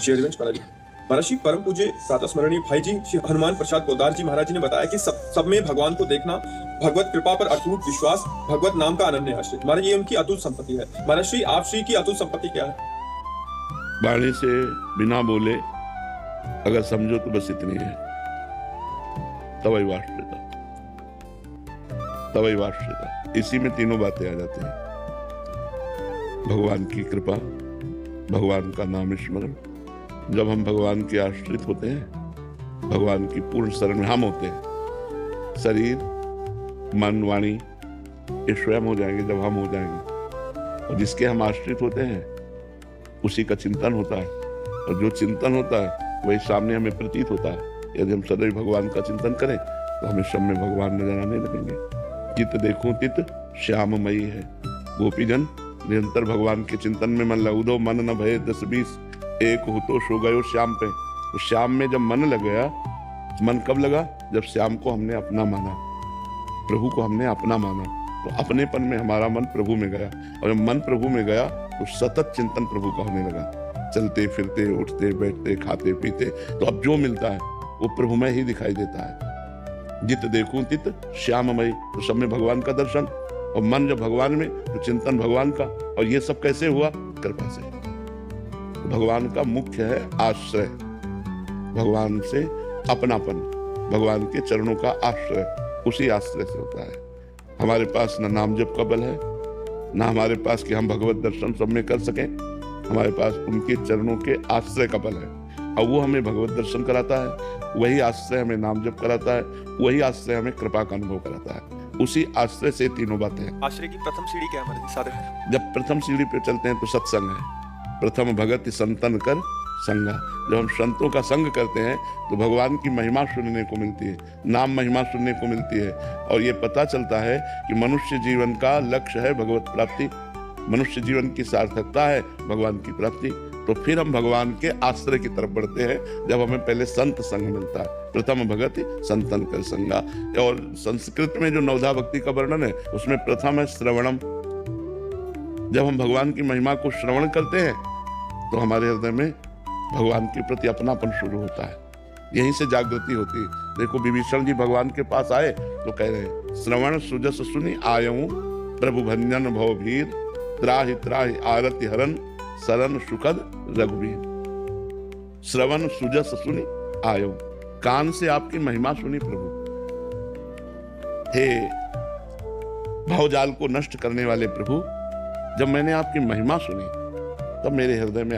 शेरगंज पराली। महर्षि परम पूज्य प्रातः स्मरणीय भाई जी श्री हनुमान प्रसाद पोद्दार जी महाराज जी ने बताया कि सब में भगवान को देखना, भगवत कृपा पर अटूट विश्वास, भगवत नाम का अनन्य आश्रय। महाराज ये उनकी अतुट संपत्ति है। महर्षि आप श्री की अतुट संपत्ति क्या है? वाणी से बिना बोले अगर समझो तो बस इतनी है, तवै वाश्रिता, तवै वाश्रिता। इसी में तीनों बातें आ जाती हैं। भगवान की कृपा, भगवान का नाम स्मरण। जब हम भगवान के आश्रित होते हैं, भगवान की पूर्ण शरण में हम होते हैं, शरीर मन वाणी ये स्वयं हो जाएंगे जब हम हो जाएंगे। और जिसके हम आश्रित होते हैं उसी का चिंतन होता है, और जो चिंतन होता है वही सामने हमें प्रतीत होता है। यदि हम सदैव भगवान का चिंतन करें तो हमें सब में भगवान नजर आने लगेंगे। चित देखूं तित श्याममयी है। गोपीजन निरंतर भगवान के चिंतन में मन लगो, मन न भये 10-20 एक हो तो सो गयो श्याम पे। तो श्याम में जब मन लग गया, मन कब लगा? जब श्याम को हमने अपना माना, प्रभु को हमने अपना माना, तो अपनेपन में हमारा मन प्रभु में गया। और जब मन प्रभु में गया तो सतत चिंतन प्रभु का होने लगा। चलते फिरते उठते बैठते खाते पीते तो अब जो मिलता है वो प्रभु में ही दिखाई देता है। जित देखूं तित श्याममय, तो सब में भगवान का दर्शन। और मन जब भगवान में तो चिंतन भगवान का। और ये सब कैसे हुआ? कृपा से। भगवान का मुख्य है आश्रय, भगवान से अपनापन, भगवान के चरणों का आश्रय, उसी आश्रय से होता है। हमारे पास न नाम जप का बल है, न हमारे पास कि हम भगवत दर्शन सब में कर सकें। हमारे पास उनके चरणों के आश्रय का बल है, और वो हमें भगवत दर्शन कराता है, वही आश्रय हमें नाम जप कराता है, वही आश्रय हमें कृपा का अनुभव कराता है। उसी आश्रय से तीनों बातें हैं। आश्रय की प्रथम सीढ़ी क्या है साधक? जब प्रथम सीढ़ी पे चलते हैं तो सत्संग है। प्रथम भगति संतन कर संगा। जब हम संतों का संग करते हैं तो भगवान की महिमा सुनने को मिलती है, नाम महिमा सुनने को मिलती है। और ये पता चलता है कि मनुष्य जीवन का लक्ष्य है भगवत प्राप्ति, मनुष्य जीवन की सार्थकता है भगवान की प्राप्ति। तो फिर हम भगवान के आश्रय की तरफ बढ़ते हैं जब हमें पहले संत संग मिलता है। प्रथम भगति संतन कर संगा। और संस्कृत में जो नवधा भक्ति का वर्णन है उसमें प्रथम है श्रवणम। जब हम भगवान की महिमा को श्रवण करते हैं तो हमारे हृदय में भगवान के प्रति अपनापन शुरू होता है, यहीं से जागृति होती है। देखो विभीषण जी भगवान के पास आए तो कह रहे हैं, श्रवण सुजस सुनि आयऊं प्रभु भंजन भव भीर, त्राहि त्राहि आरति हरन शरण सुखद रघुवीर। श्रवण सुजस सुनि आयऊं, कान से आपकी महिमा सुनी प्रभु। हे भावजाल को नष्ट करने वाले प्रभु, जब मैंने आपकी महिमा सुनी तब मेरे हृदय में